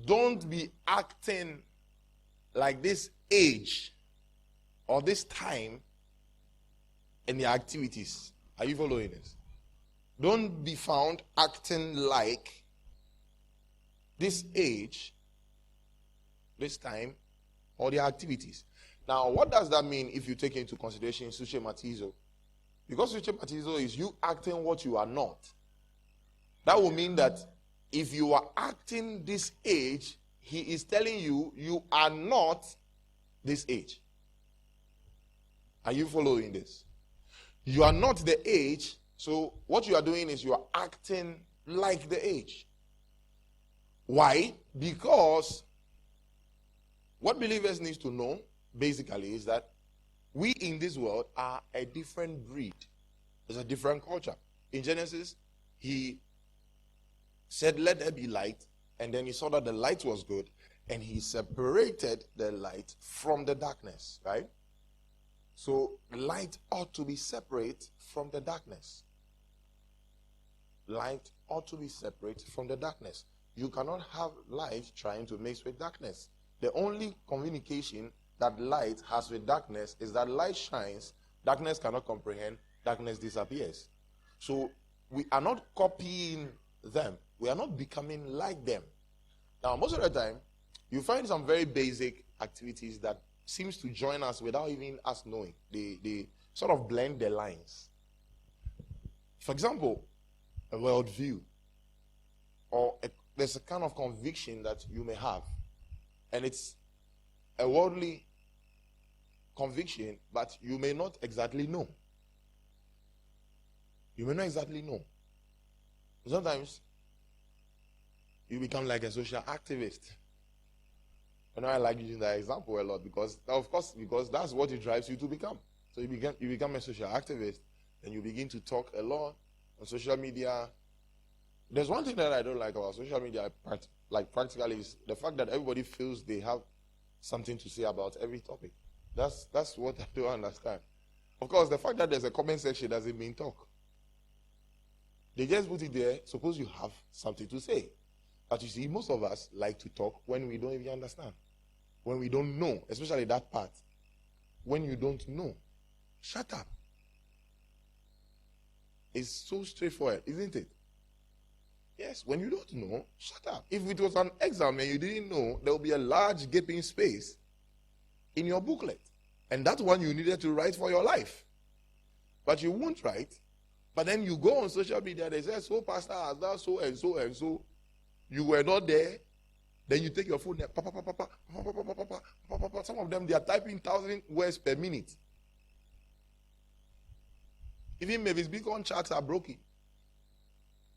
don't be acting like this age or this time in your activities. Are you following this? Don't be found acting like this age, this time, or their activities. Now, what does that mean if you take into consideration suchematizo? Because suchematizo is you acting what you are not. That will mean that if you are acting this age, he is telling you, you are not this age. Are you following this? You are not the age, so what you are doing is you are acting like the age. Why? Because what believers need to know, basically, is that we in this world are a different breed. It's a different culture. In Genesis, he said, let there be light, and then he saw that the light was good, and he separated the light from the darkness, right? So light ought to be separate from the darkness. Light ought to be separate from the darkness. You cannot have light trying to mix with darkness. The only communication that light has with darkness is that light shines, darkness cannot comprehend, darkness disappears. So we are not copying them. We are not becoming like them. Now, most of the time, you find some very basic activities that seems to join us without even us knowing. They sort of blend the lines. For example, a worldview, or there's a kind of conviction that you may have, and it's a worldly conviction, but you may not exactly know. You may not exactly know. Sometimes you become like a social activist. And I like using that example a lot because that's what it drives you to become. So you become a social activist, and you begin to talk a lot on social media. There's one thing that I don't like about social media, practically, is the fact that everybody feels they have something to say about every topic. That's what I don't understand. Of course, the fact that there's a comment section doesn't mean talk. They just put it there, suppose you have something to say. But you see, most of us like to talk when we don't even understand. When we don't know, especially that part. When you don't know, shut up. It's so straightforward, isn't it? Yes, when you don't know, shut up. If it was an exam and you didn't know, there will be a large gaping space in your booklet. And that one you needed to write for your life. But you won't write. But then you go on social media, they say, so pastor, has that so and so and so. You were not there. Then you take your phone there. Some of them, they are typing 1,000 words per minute. Even Mavis Beacon charts are broken.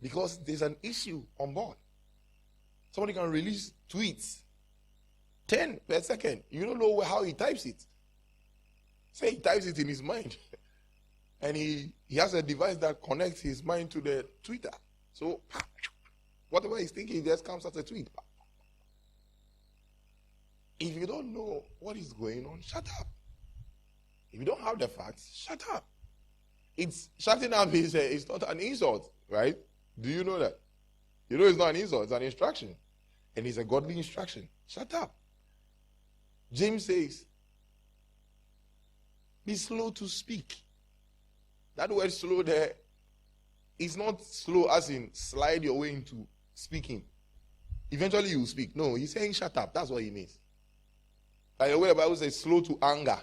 Because there's an issue on board. Somebody can release tweets. 10 per second. You don't know how he types it. Say he types it in his mind. And he has a device that connects his mind to the Twitter. So, whatever he's thinking just comes as a tweet. If you don't know what is going on, shut up. If you don't have the facts, shut up. Shutting up is not an insult, right? Do you know that? You know it's not an insult, it's an instruction. And it's a godly instruction. Shut up. James says, be slow to speak. That word slow there is not slow as in slide your way into speaking. Eventually you will speak. No, he's saying shut up. That's what he means. Like the way the Bible says slow to anger.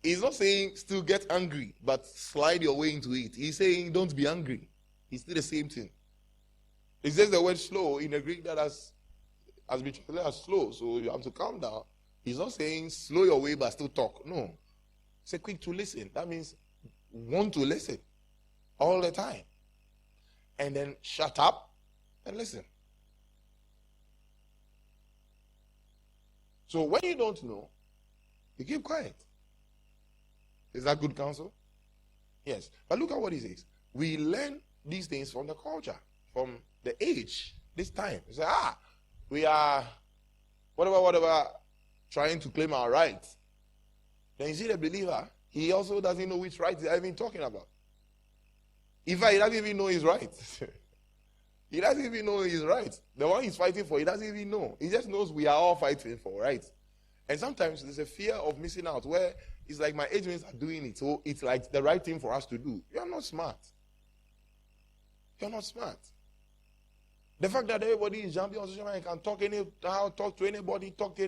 He's not saying still get angry, but slide your way into it. He's saying don't be angry. It's still the same thing. It says the word slow in the Greek that has been translated as slow, so you have to calm down. He's not saying slow your way but still talk. No. Say quick to listen. That means want to listen all the time. And then shut up and listen. So when you don't know, you keep quiet. Is that good counsel? Yes. But look at what he says. We learn these things from the culture, from the age, this time. You say, we are whatever, trying to claim our rights. Then you see the believer, he also doesn't know which rights they're even talking about. In fact, he doesn't even know his rights. He doesn't even know he's right. The one he's fighting for, he doesn't even know. He just knows we are all fighting for, right? And sometimes there's a fear of missing out where it's like my age mates are doing it, so it's like the right thing for us to do. You're not smart. You're not smart. The fact that everybody is jumping on social media and can talk anyhow, talk to anybody, talk,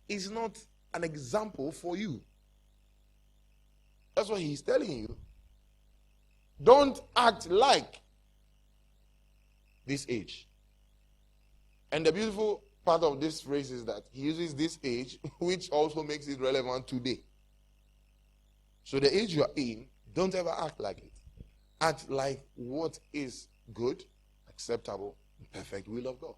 is not an example for you. That's what he's telling you. Don't act like this age. And the beautiful part of this phrase is that he uses this age, which also makes it relevant today. So the age you are in, don't ever act like it. Act like what is good, acceptable, and perfect will of God.